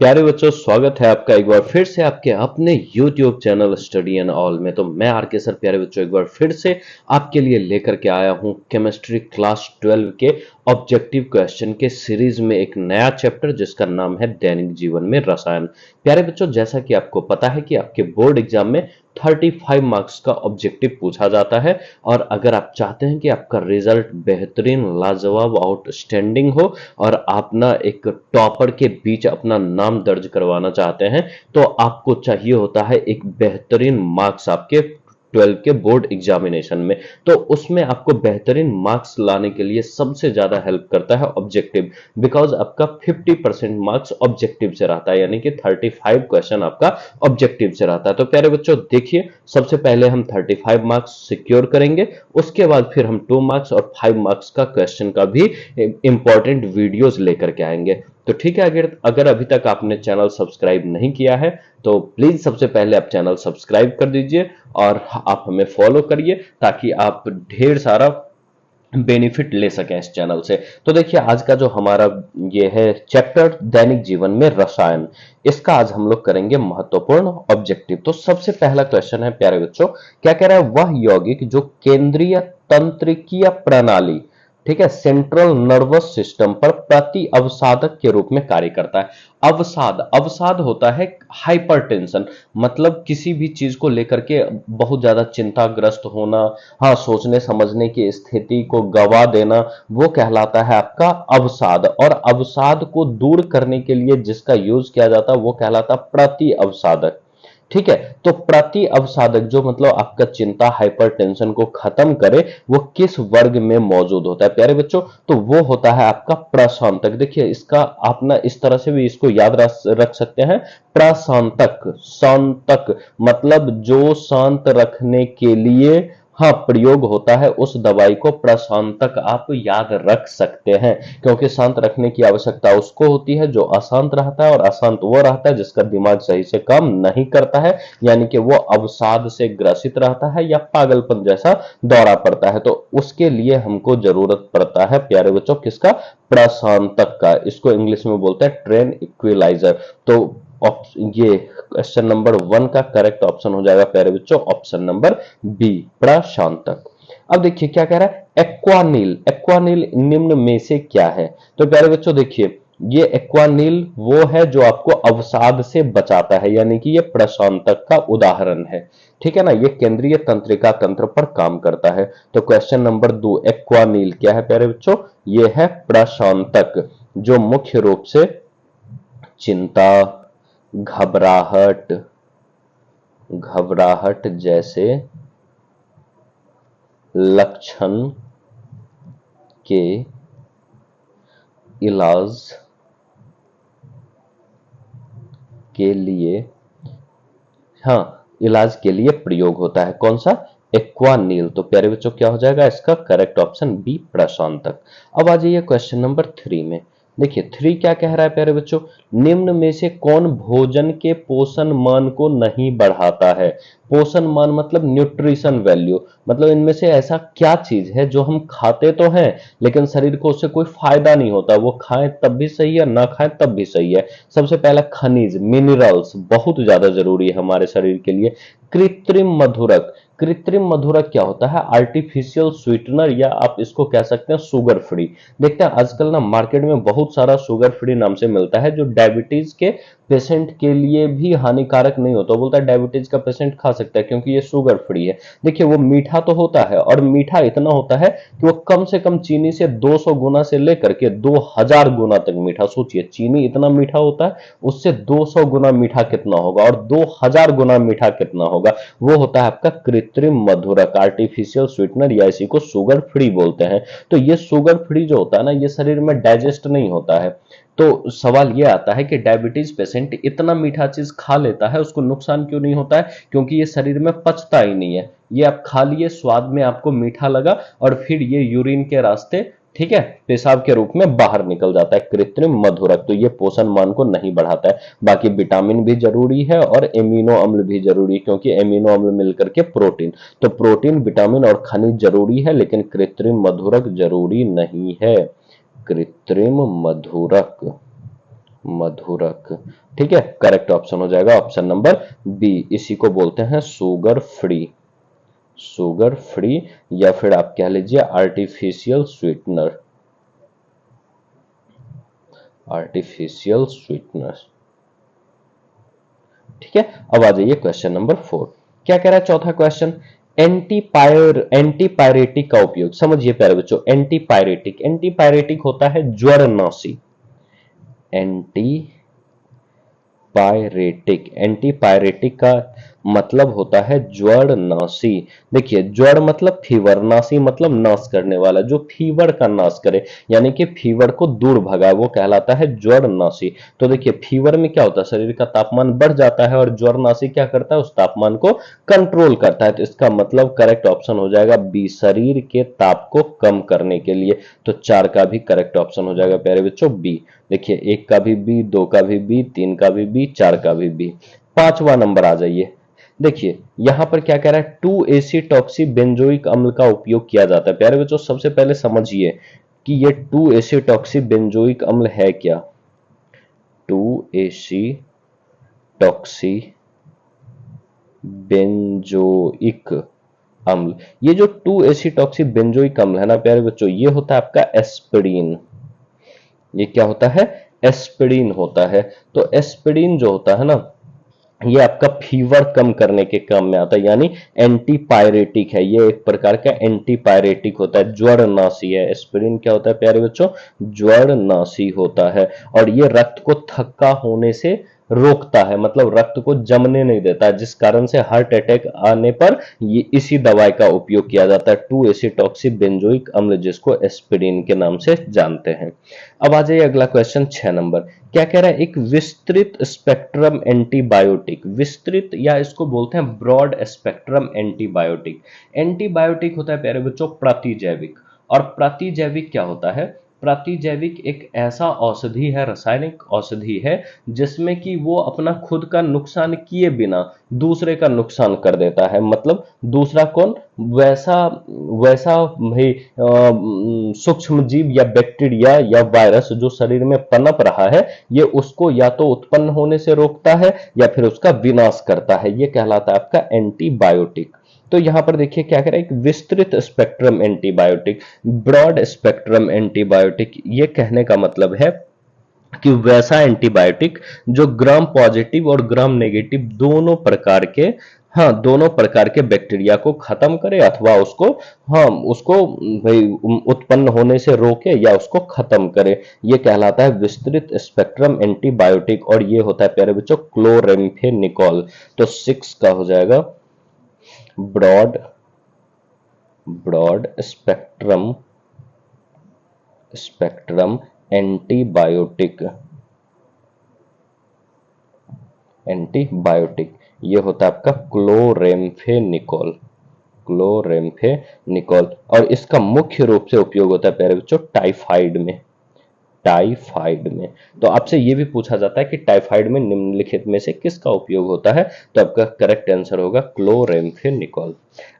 प्यारे बच्चों, स्वागत है आपका एक बार फिर से आपके अपने YouTube channel study and all में। तो मैं आर के सर प्यारे बच्चों एक बार फिर से आपके लिए लेकर के आया हूं केमिस्ट्री क्लास 12 के ऑब्जेक्टिव क्वेश्चन के सीरीज में एक नया चैप्टर जिसका नाम है दैनिक जीवन में रसायन। प्यारे बच्चों, जैसा कि आपको पता है कि आपके बोर्ड एग्जाम में 35 मार्क्स का ऑब्जेक्टिव पूछा जाता है और अगर आप चाहते हैं कि आपका रिजल्ट बेहतरीन, लाजवाब, आउटस्टैंडिंग हो और आप ना एक टॉपर के बीच अपना नाम दर्ज करवाना चाहते हैं, तो आपको चाहिए होता है एक बेहतरीन मार्क्स आपके 12 के बोर्ड एग्जामिनेशन में। तो उसमें आपको बेहतरीन मार्क्स लाने के लिए सबसे ज्यादा हेल्प करता है ऑब्जेक्टिव, बिकॉज आपका 50% मार्क्स ऑब्जेक्टिव से रहता है, यानी कि 35 क्वेश्चन आपका ऑब्जेक्टिव से रहता है। तो प्यारे बच्चों देखिए, सबसे पहले हम 35 मार्क्स सिक्योर करेंगे, उसके बाद फिर हम 2 मार्क्स और 5 मार्क्स का क्वेश्चन का भी इंपॉर्टेंट वीडियोस लेकर के आएंगे। तो ठीक है, अगर अभी तक आपने चैनल सब्सक्राइब नहीं किया है तो प्लीज सबसे पहले आप चैनल सब्सक्राइब कर दीजिए और आप हमें फॉलो करिए ताकि आप ढेर सारा बेनिफिट ले सकें इस चैनल से। तो देखिए, आज का जो हमारा ये है चैप्टर दैनिक जीवन में रसायन, इसका आज हम लोग करेंगे महत्वपूर्ण ऑब्जेक्टिव। तो सबसे पहला क्वेश्चन है प्यारे बच्चों, क्या कह रहा है, वह यौगिक जो केंद्रीय तंत्रिकीय प्रणाली, ठीक है, सेंट्रल नर्वस सिस्टम पर प्रति अवसादक के रूप में कार्य करता है। अवसाद, अवसाद होता है हाइपरटेंशन, मतलब किसी भी चीज को लेकर के बहुत ज्यादा चिंताग्रस्त होना, हाँ, सोचने समझने की स्थिति को गवा देना, वो कहलाता है आपका अवसाद। और अवसाद को दूर करने के लिए जिसका यूज किया जाता है वो कहलाता है प्रति अवसादक। ठीक है, तो प्रति अवसादक जो मतलब आपका चिंता, हाइपरटेंशन को खत्म करे, वो किस वर्ग में मौजूद होता है प्यारे बच्चों, तो वो होता है आपका प्रशांतक। देखिए, इसका आप ना इस तरह से भी इसको याद रख सकते हैं, प्रशांतक, शांतक मतलब जो शांत रखने के लिए, हाँ, प्रयोग होता है, उस दवाई को प्रशांतक आप याद रख सकते हैं, क्योंकि शांत रखने की आवश्यकता उसको होती है जो अशांत रहता है, और अशांत वो रहता है जिसका दिमाग सही से काम नहीं करता है, यानी कि वो अवसाद से ग्रसित रहता है या पागलपन जैसा दौरा पड़ता है। तो उसके लिए हमको जरूरत पड़ता है प्यारे बच्चों किसका, प्रशांतक का। इसको इंग्लिश में बोलते हैं ट्रेन इक्विलाइजर। तो ये क्वेश्चन नंबर 1 का करेक्ट ऑप्शन हो जाएगा प्यारे बच्चों ऑप्शन नंबर बी, प्रशांतक। अब देखिए क्या कह रहा है, एक्वानील, एक्वानील निम्न में से क्या है। तो प्यारे बच्चों देखिए, ये एक्वानील वो है जो आपको अवसाद से बचाता है, यानी कि ये प्रशांतक का उदाहरण है। ठीक है ना, ये केंद्रीय तंत्रिका तंत्र पर काम करता है। तो क्वेश्चन नंबर 2, एक्वानील क्या है प्यारे बच्चों, ये है प्रशांतक जो मुख्य रूप से चिंता, घबराहट, घबराहट जैसे लक्षण के इलाज के लिए, हाँ, इलाज के लिए प्रयोग होता है। कौन सा, एक्वानील। तो प्यारे बच्चों क्या हो जाएगा इसका करेक्ट ऑप्शन बी, प्रशांतक। अब आ जाइए क्वेश्चन नंबर 3 में। देखिए 3 क्या कह रहा है प्यारे बच्चों, निम्न में से कौन भोजन के पोषण मान को नहीं बढ़ाता है। पोषण मान मतलब न्यूट्रिशन वैल्यू, मतलब इनमें से ऐसा क्या चीज है जो हम खाते तो हैं लेकिन शरीर को उससे कोई फायदा नहीं होता, वो खाएं तब भी सही है, ना खाएं तब भी सही है। सबसे पहला खनिज, मिनरल्स बहुत ज्यादा जरूरी है हमारे शरीर के लिए। कृत्रिम मधुरक, कृत्रिम मधुरक क्या होता है, आर्टिफिशियल स्वीटनर, या आप इसको कह सकते हैं शुगर फ्री। देखते हैं आजकल ना मार्केट में बहुत सारा शुगर फ्री नाम से मिलता है जो डायबिटीज के पेशेंट के लिए भी हानिकारक नहीं होता। बोलता है डायबिटीज का पेशेंट खा सकता है क्योंकि ये शुगर फ्री है। देखिए वो मीठा तो होता है, और मीठा इतना होता है कि वो कम से कम चीनी से 200 गुना से लेकर के 2000 गुना तक मीठा। सोचिए चीनी इतना मीठा होता है, उससे 200 गुना मीठा कितना होगा, और 2000 गुना मीठा कितना होगा, वो होता है आपका कृत्रिम मधुरक, आर्टिफिशियल स्वीटनर, या इसी को शुगर फ्री बोलते हैं। तो ये शुगर फ्री जो होता है ना, ये शरीर में डाइजेस्ट नहीं होता है। तो सवाल ये आता है कि डायबिटीज पेशेंट इतना मीठा चीज खा लेता है, उसको नुकसान क्यों नहीं होता है, क्योंकि ये शरीर में पचता ही नहीं है। ये आप खा लिए, स्वाद में आपको मीठा लगा, और फिर ये यूरिन के रास्ते, ठीक है, पेशाब के रूप में बाहर निकल जाता है, कृत्रिम मधुरक। तो ये पोषण मान को नहीं बढ़ाता है। बाकी विटामिन भी जरूरी है और एमिनो अम्ल भी जरूरी है, क्योंकि एमिनो अम्ल मिलकर के प्रोटीन, तो प्रोटीन, विटामिन और खनिज जरूरी है, लेकिन कृत्रिम मधुरक जरूरी नहीं है। कृत्रिम मधुरक मधुरक। ठीक है, करेक्ट ऑप्शन हो जाएगा ऑप्शन नंबर बी। इसी को बोलते हैं शुगर फ्री, शुगर फ्री, या फिर आप कह लीजिए आर्टिफिशियल स्वीटनर, आर्टिफिशियल स्वीटनर। ठीक है, अब आ जाइए क्वेश्चन नंबर 4। क्या कह रहा है चौथा क्वेश्चन, एंटीपायरेटिक का उपयोग। समझिए प्यारे बच्चों, एंटीपायरेटिक, एंटीपायरेटिक होता है ज्वरनाशी। एंटी पायरेटिक, एंटीपायरेटिक का मतलब होता है ज्वरनाशी। देखिए, ज्वर मतलब फीवर, नाशी मतलब नाश करने वाला, जो फीवर का नाश करे, यानी कि फीवर को दूर भगाए, वो कहलाता है ज्वरनाशी। तो देखिए, फीवर में क्या होता है, शरीर का तापमान बढ़ जाता है और ज्वरनाशी क्या करता है, उस तापमान को कंट्रोल करता है। तो इसका मतलब करेक्ट ऑप्शन हो जाएगा बी, शरीर के ताप को कम करने के लिए। तो 4 का भी करेक्ट ऑप्शन हो जाएगा प्यारे बच्चों बी। देखिए, 1 का भी बी, 2 का भी बी, 3 का भी बी, 4 का भी बी। 5वां नंबर आ जाइए। देखिए, यहां पर क्या कह रहा है, 2 एसिटॉक्सी बेंजोइक अम्ल का उपयोग किया जाता है। प्यारे बच्चों, सबसे पहले समझिए कि ये 2 एसिटॉक्सी बेंजोइक अम्ल है क्या। 2 एसिटॉक्सी बेंजोइक अम्ल, ये जो 2 एसिटॉक्सी बेंजोइक अम्ल है ना प्यारे बच्चों, ये होता है आपका एस्पिरिन। ये क्या होता है, एस्पिरिन होता है। तो एस्पिरिन जो होता है ना, ये आपका फीवर कम करने के काम में आता है, यानी एंटीपायरेटिक है। ये एक प्रकार का एंटीपायरेटिक होता है, ज्वरनाशी है। एस्पिरिन क्या होता है प्यारे बच्चों, ज्वरनाशी होता है। और ये रक्त को थक्का होने से रोकता है, मतलब रक्त को जमने नहीं देता है, जिस कारण से हार्ट अटैक आने पर ये इसी दवाई का उपयोग किया जाता है, 2 एसिटॉक्सी बेंजोइक अम्ल, जिसको एस्पिरिन के नाम से जानते हैं। अब आ जाइए अगला क्वेश्चन 6 नंबर। क्या कह रहा है, एक विस्तृत स्पेक्ट्रम एंटीबायोटिक, विस्तृत या इसको बोलते हैं ब्रॉड स्पेक्ट्रम एंटीबायोटिक। एंटीबायोटिक होता है प्यारे बच्चों प्रतिजैविक, और प्रतिजैविक क्या होता है, प्रतिजैविक एक ऐसा औषधि है, रासायनिक औषधि है, जिसमें कि वो अपना खुद का नुकसान किए बिना दूसरे का नुकसान कर देता है। मतलब दूसरा कौन, वैसा वैसा भाई सूक्ष्म जीव या बैक्टीरिया या वायरस जो शरीर में पनप रहा है, ये उसको या तो उत्पन्न होने से रोकता है या फिर उसका विनाश करता है। ये कहलाता है आपका एंटीबायोटिक। तो यहां पर देखिए क्या कह रहा है, एक विस्तृत spectrum antibiotic, broad spectrum antibiotic, ये कहने का मतलब है कि वैसा एंटीबायोटिक जो ग्राम पॉजिटिव और ग्राम नेगेटिव दोनों प्रकार के, हाँ दोनों प्रकार के बैक्टीरिया को खत्म करे, अथवा उसको, हाँ उसको भाई उत्पन्न होने से रोके या उसको खत्म करे। ये कहलाता है विस्तृत स्पेक्ट्रम एंटीबायोटिक, और ये होता है प्यारे बच्चों क्लोरेम्फेनिकोल। तो 6 का हो जाएगा broad, broad spectrum, spectrum antibiotic, antibiotic, ये होता है आपका क्लोरेम्फेनिकोल, क्लोरेम्फेनिकोल। और इसका मुख्य रूप से उपयोग होता है प्यारे बच्चों टाइफाइड में, टाइफाइड में। तो आपसे ये भी पूछा जाता है कि टाइफाइड में निम्नलिखित में से किसका उपयोग होता है, तो आपका करेक्ट आंसर होगा क्लोरेम्फेनिकोल।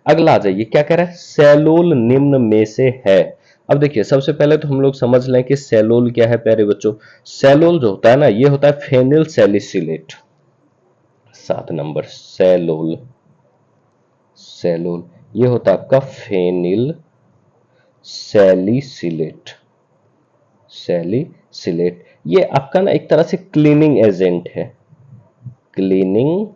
अगला आ जाइए, क्या कह रहा है, सेलूल निम्न में से है। अब देखिए, सबसे पहले तो हम लोग समझ लें कि सेलूल क्या है प्यारे बच्चों। सेलूल जो होता है ना, ये होता है phenyl salicylate. 7 number salol, salol, ये होता है आपका फेनिल सैलिसिलेट, सैलिसिलेट। ये आपका ना एक तरह से क्लीनिंग एजेंट है, क्लीनिंग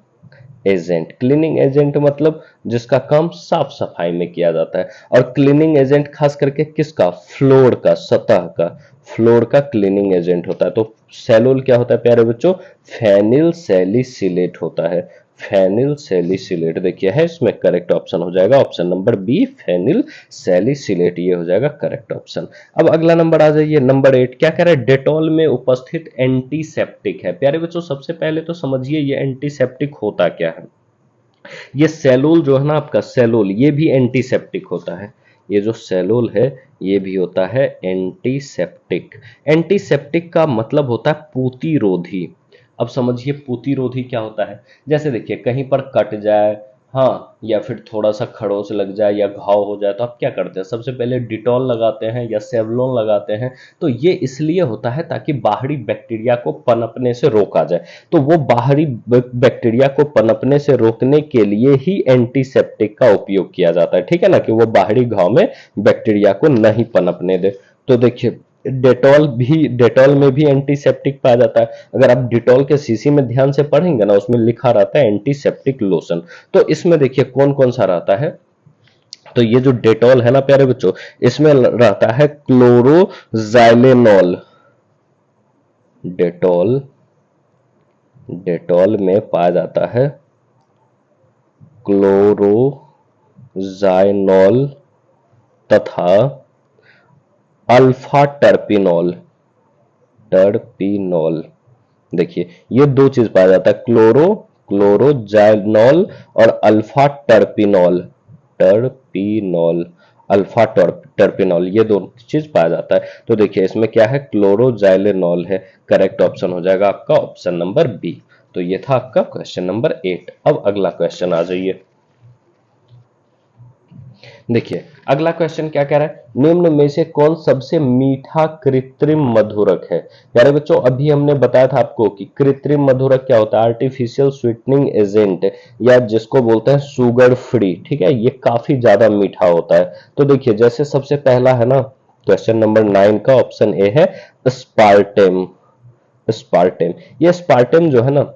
एजेंट। क्लीनिंग एजेंट मतलब जिसका काम साफ सफाई में किया जाता है, और क्लीनिंग एजेंट खास करके किसका, फ्लोर का, सतह का, फ्लोर का क्लीनिंग एजेंट होता है। तो सेलुल क्या होता है प्यारे बच्चों, फेनिल सैलिसिलेट होता है, फेनिल सैलिसिलेट। देखिए है, इसमें करेक्ट ऑप्शन हो जाएगा option number B, phenyl salicylate, ये हो जाएगा करेक्ट ऑप्शन। अब अगला नंबर आ जाइए, नंबर 8। क्या कह रहा है, डेटॉल में उपस्थित एंटीसेप्टिक है। प्यारे बच्चों, सबसे पहले तो समझिए ये एंटीसेप्टिक होता क्या है। ये सेलूल जो है ना आपका, सेलूल ये भी एंटीसेप्टिक होता है। ये जो सेलूल है ये भी होता है एंटीसेप्टिक। एंटीसेप्टिक का मतलब होता है पूतिरोधी। अब समझिए पूतिरोधी क्या होता है, जैसे देखिए कहीं पर कट जाए, हाँ, या फिर थोड़ा सा खड़ोस लग जाए या घाव हो जाए तो आप क्या करते हैं, सबसे पहले डिटॉल लगाते हैं या सेवलॉन लगाते हैं। तो ये इसलिए होता है ताकि बाहरी बैक्टीरिया को पनपने से रोका जाए। तो वो बाहरी बैक्टीरिया को पनपने से रोकने के लिए ही एंटीसेप्टिक का उपयोग किया जाता है, ठीक है ना, कि वो बाहरी घाव में बैक्टीरिया को नहीं पनपने दे। तो देखिए, डेटॉल में भी एंटीसेप्टिक पाया जाता है। अगर आप डिटॉल के शीशी में ध्यान से पढ़ेंगे ना, उसमें लिखा रहता है एंटीसेप्टिक लोशन। तो इसमें देखिए कौन कौन सा रहता है। तो ये जो डेटॉल है ना प्यारे बच्चों, इसमें रहता है क्लोरोजाइलेनॉल। डेटॉल डेटॉल में पाया जाता है क्लोरोजाइनॉल तथा अल्फा टर्पिनॉल। देखिए, ये दो चीज पाया जाता है, क्लोरोजाइनॉल और अल्फा टर्पिनॉल अल्फा टर्पिनॉल, ये दो चीज पाया जाता है। तो देखिए, इसमें क्या है, क्लोरोजाइलेनॉल है। करेक्ट ऑप्शन हो जाएगा आपका ऑप्शन नंबर बी। तो ये था आपका क्वेश्चन नंबर 8। अब अगला क्वेश्चन आ जाइए। देखिए, अगला क्वेश्चन क्या कह रहा है, निम्न में से कौन सबसे मीठा कृत्रिम मधुरक है। प्यारे बच्चों, अभी हमने बताया था आपको कि कृत्रिम मधुरक क्या होता है, आर्टिफिशियल स्वीटनिंग एजेंट, या जिसको बोलते हैं शुगर फ्री, ठीक है। ये काफी ज्यादा मीठा होता है। तो देखिए, जैसे सबसे पहला है ना, क्वेश्चन नंबर 9 का ऑप्शन ए है स्पार्टेम। स्पार्टेम, ये स्पार्टेम जो है ना,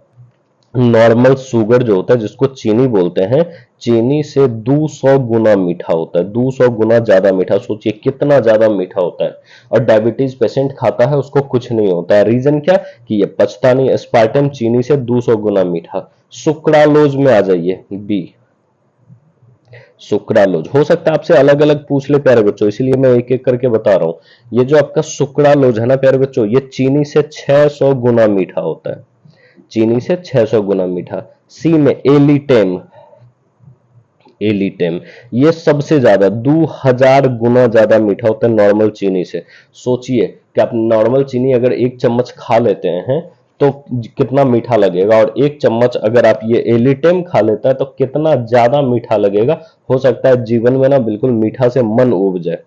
नॉर्मल शुगर जो होता है, जिसको चीनी बोलते हैं, चीनी से 200 गुना मीठा होता है, 200 गुना ज्यादा मीठा। सोचिए कितना ज्यादा मीठा होता है। और डायबिटीज पेशेंट खाता है, उसको कुछ नहीं होता है। रीजन क्या, कि ये पचता नहीं। एस्पार्टम चीनी से 200 गुना मीठा। सुक्रालोज में आ जाइए, बी, सुक्रालोज। हो सकता है आपसे अलग अलग पूछ ले प्यारे बच्चों, इसीलिए मैं एक एक करके बता रहा हूं। ये जो आपका सुक्रालोज है ना प्यारे बच्चों, ये चीनी से 600 गुना मीठा होता है, चीनी से 600 गुना मीठा। सी में एलिटेम। एलिटेम, ये सबसे ज्यादा 2000 गुना ज्यादा मीठा होता है नॉर्मल चीनी से। सोचिए कि आप नॉर्मल चीनी अगर एक चम्मच खा लेते हैं तो कितना मीठा लगेगा, और एक चम्मच अगर आप ये एलिटेम खा लेता है तो कितना ज्यादा मीठा लगेगा। हो सकता है जीवन में ना बिल्कुल मीठा से मन उब जाए।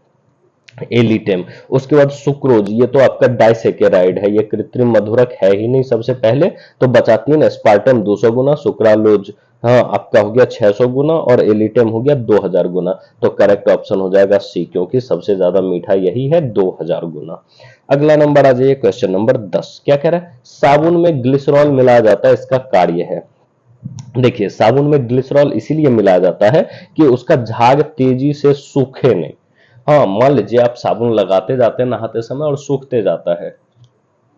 एलिटेम। उसके बाद सुक्रोज, ये तो आपका डाइसेकेराइड है, ये कृत्रिम मधुरक है ही नहीं सबसे पहले। तो बचाती है ना, स्पार्टम 200 गुना, सुक्रालोज हाँ आपका हो गया 600 गुना, और एलिटेम हो गया 2000 गुना। तो करेक्ट ऑप्शन हो जाएगा सी, क्योंकि सबसे ज्यादा मीठा यही है, 2000 गुना। अगला नंबर आ जाइए, क्वेश्चन नंबर 10। क्या कह रहा है, साबुन में ग्लिसरॉल मिलाया जाता है, इसका कार्य है। देखिए, साबुन में ग्लिसरॉल इसीलिए मिलाया जाता है कि उसका झाग तेजी से सूखे नहीं। हाँ, मान लीजिए आप साबुन लगाते जाते हैं नहाते समय और सूखते जाता है,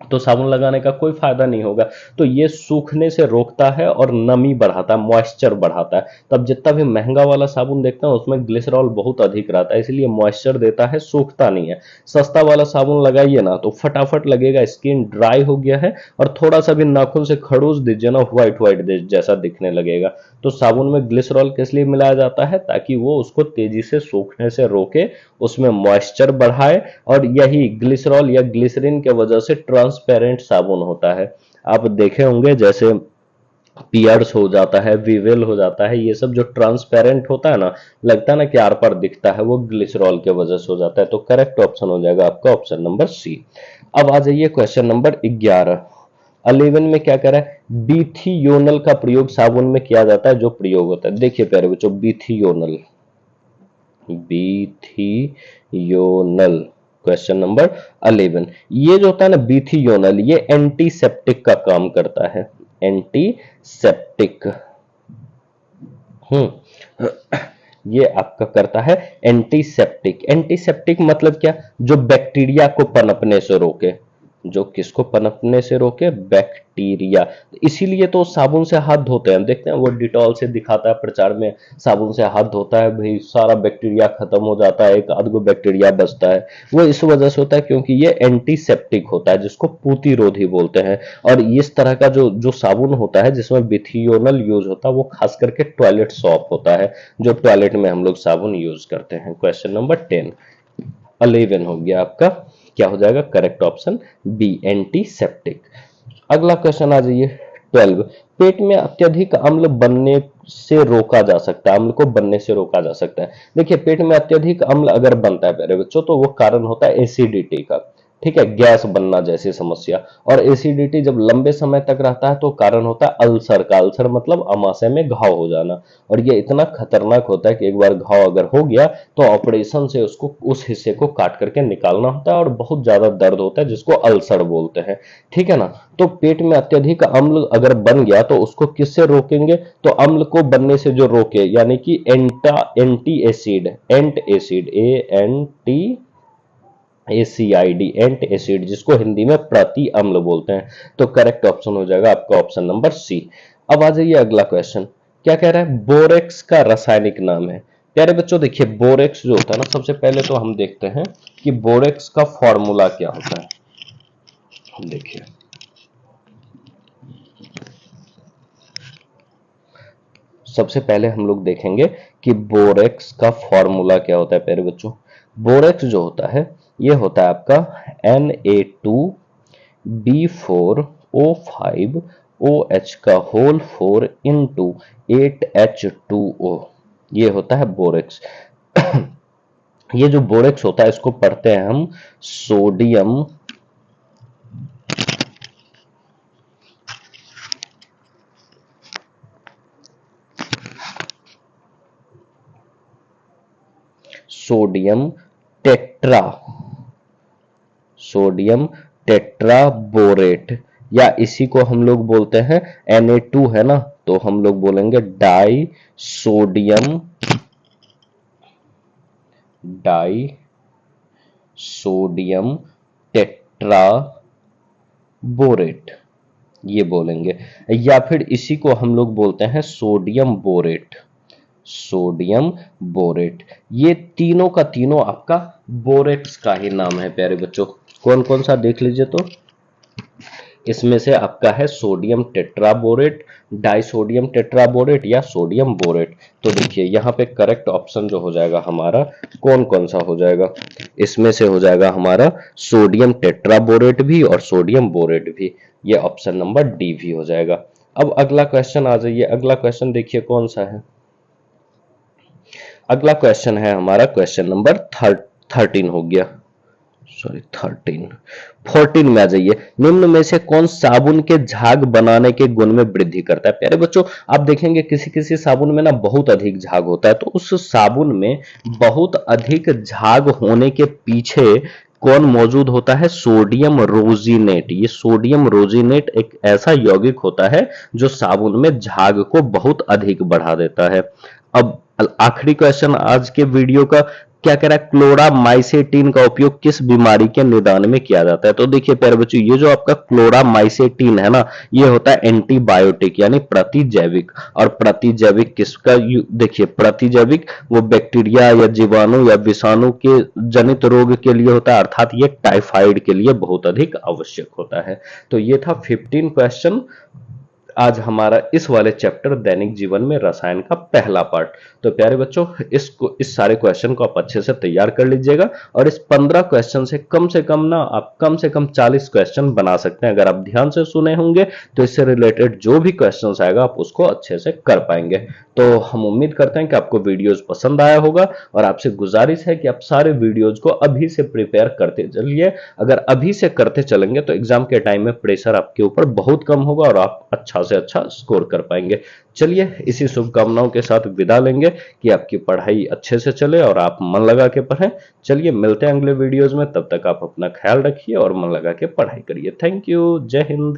तो साबुन लगाने का कोई फायदा नहीं होगा। तो ये सूखने से रोकता है और नमी बढ़ाता है, मॉइस्चर बढ़ाता है। तब जितना भी महंगा वाला साबुन देखते हैं उसमें ग्लिसरॉल बहुत अधिक रहता है, इसलिए मॉइस्चर देता है, सूखता नहीं है। सस्ता वाला साबुन लगाइए ना तो फटाफट लगेगा, स्किन ड्राई हो गया है, और थोड़ा सा भी नाखून से खड़ूस दीजिए ना, व्हाइट व्हाइट जैसा दिखने लगेगा। तो साबुन में ग्लिसरॉल किस लिए मिलाया जाता है, ताकि वो उसको तेजी से सूखने से रोके, उसमें मॉइस्चर बढ़ाए। और यही ग्लिसरॉल या ग्लिसरीन के वजह से ट्रांसपेरेंट साबुन होता है। आप देखे होंगे जैसे पियर्स हो जाता है, विवेल हो जाता है, ये सब जो ट्रांसपेरेंट होता है ना, लगता है ना कि आर पार दिखता है, वो ग्लिसरॉल के वजह से हो जाता है। तो करेक्ट ऑप्शन हो जाएगा आपका ऑप्शन नंबर सी। अब आ जाइए क्वेश्चन नंबर 11। 11 में क्या कह रहा है, बीथियोनल का प्रयोग साबुन में किया जाता है, जो प्रयोग होता है। देखिए प्यारे बच्चों, बीथियोनल, बीथियोनल, क्वेश्चन नंबर 11। ये जो होता है ना बीथियोनल, ये एंटीसेप्टिक का काम करता है, एंटीसेप्टिक। हम्म, ये आपका करता है एंटीसेप्टिक। एंटीसेप्टिक मतलब क्या, जो बैक्टीरिया को पनपने से रोके। जो किसको पनपने से रोके, बैक्टीरिया। इसीलिए तो साबुन से हाथ धोते हैं, देखते हैं वो डिटॉल से दिखाता है प्रचार में, साबुन से हाथ धोता है भाई सारा बैक्टीरिया खत्म हो जाता है, एक आध गो बैक्टीरिया बचता है। वो इस वजह से होता है क्योंकि ये एंटीसेप्टिक होता है, जिसको पूतिरोधी बोलते हैं। और इस तरह का जो जो साबुन होता है जिसमें बिथियोनल यूज होता है, वो खास करके टॉयलेट सॉप होता है, जो टॉयलेट में हम लोग साबुन यूज करते हैं। क्वेश्चन नंबर 10, 11 हो गया आपका, क्या हो जाएगा करेक्ट ऑप्शन बी, एंटीसेप्टिक। अगला क्वेश्चन आ जाइए 12। पेट में अत्यधिक अम्ल बनने से रोका जा सकता है, अम्ल को बनने से रोका जा सकता है। देखिए पेट में अत्यधिक अम्ल अगर बनता है प्यारे बच्चों, तो वो कारण होता है एसिडिटी का, ठीक है, गैस बनना जैसी समस्या। और एसिडिटी जब लंबे समय तक रहता है तो कारण होता है अल्सर का। अल्सर मतलब अमाशय में घाव हो जाना, और ये इतना खतरनाक होता है कि एक बार घाव अगर हो गया तो ऑपरेशन से उसको, उस हिस्से को काट करके निकालना होता है, और बहुत ज्यादा दर्द होता है, जिसको अल्सर बोलते हैं, ठीक है ना। तो पेट में अत्यधिक अम्ल अगर बन गया तो उसको किससे रोकेंगे, तो अम्ल को बनने से जो रोके, यानी कि एंटी एसिड, एंट एसिड, जिसको हिंदी में प्रति अम्ल बोलते हैं। तो करेक्ट ऑप्शन हो जाएगा आपका ऑप्शन नंबर सी। अब आ जाइए अगला क्वेश्चन, क्या कह रहा है, बोरेक्स का रासायनिक नाम है। प्यारे बच्चों देखिए बोरेक्स जो होता है ना, सबसे पहले तो हम देखते हैं कि बोरेक्स का फॉर्मूला क्या होता है। देखिए सबसे पहले हम लोग देखेंगे कि बोरेक्स का फॉर्मूला क्या होता है। प्यारे बच्चों बोरेक्स जो होता है ये होता है आपका Na2B4O5OH का होल 4 इंटू 8H2O, ये होता है बोरेक्स। ये जो बोरेक्स होता है इसको पढ़ते हैं हम sodium sodium tetra sodium tetraborate, या इसी को हम लोग बोलते हैं Na2 है ना, तो हम लोग बोलेंगे डाई सोडियम टेट्राबोरेट, ये बोलेंगे। या फिर इसी को हम लोग बोलते हैं सोडियम बोरेट। ये तीनों का तीनों आपका बोरेक्स का ही नाम है प्यारे बच्चों। कौन कौन सा देख लीजिए, तो इसमें से आपका है सोडियम टेट्राबोरेट, डाइसोडियम टेट्राबोरेट या सोडियम बोरेट। तो देखिए यहाँ पे करेक्ट ऑप्शन जो हो जाएगा हमारा कौन कौन सा हो जाएगा, इसमें से हो जाएगा हमारा सोडियम टेट्राबोरेट भी और सोडियम बोरेट भी, ये ऑप्शन नंबर डी भी हो जाएगा। अब अगला क्वेश्चन आ जाइए, अगला क्वेश्चन देखिए कौन सा है। अगला क्वेश्चन है हमारा क्वेश्चन नंबर 13 हो गया, सॉरी 13, 14 में आ जाइए। निम्न में से कौन साबुन के झाग बनाने के गुण में वृद्धि करता है। प्यारे बच्चों आप देखेंगे किसी किसी साबुन में ना बहुत अधिक झाग होता है, तो उस साबुन में बहुत अधिक झाग होने के पीछे कौन मौजूद होता है, सोडियम रोजिनेट। ये सोडियम रोजिनेट एक ऐसा यौगिक होता है जो साबुन में झाग को बहुत अधिक बढ़ा देता है। अब आखिरी क्वेश्चन आज के वीडियो का, क्या कह रहा है, क्लोरामाइसेटिन का उपयोग किस बीमारी के निदान में किया जाता है। तो देखिए प्यारे बच्चों ये जो आपका क्लोरामाइसेटिन है ना, ये होता है एंटीबायोटिक यानी प्रतिजैविक। और प्रतिजैविक किसका, देखिए प्रतिजैविक वो बैक्टीरिया या जीवाणु या विषाणु के जनित रोग के लिए होता है, अर्थात ये टाइफाइड के लिए बहुत अधिक आवश्यक होता है। तो ये था 15 क्वेश्चन आज हमारा इस वाले चैप्टर दैनिक जीवन में रसायन का पहला पार्ट। तो प्यारे बच्चों इस सारे क्वेश्चन को आप अच्छे से तैयार कर लीजिएगा, और इस 15 क्वेश्चन से कम ना आप कम से कम 40 क्वेश्चन बना सकते हैं। अगर आप ध्यान से सुने होंगे तो इससे रिलेटेड जो भी क्वेश्चन आएगा आप उसको अच्छे से कर पाएंगे। तो हम उम्मीद करते हैं कि आपको वीडियोज पसंद आया होगा, और आपसे गुजारिश है कि आप सारे वीडियोज को अभी से प्रिपेयर करते चलिए। अगर अभी से करते चलेंगे तो एग्जाम के टाइम में प्रेशर आपके ऊपर बहुत कम होगा और आप अच्छा से अच्छा स्कोर कर पाएंगे। चलिए इसी शुभकामनाओं के साथ विदा लेंगे कि आपकी पढ़ाई अच्छे से चले और आप मन लगा के पढ़ें। चलिए मिलते हैं अगले वीडियोज में, तब तक आप अपना ख्याल रखिए और मन लगा के पढ़ाई करिए। थैंक यू, जय हिंद।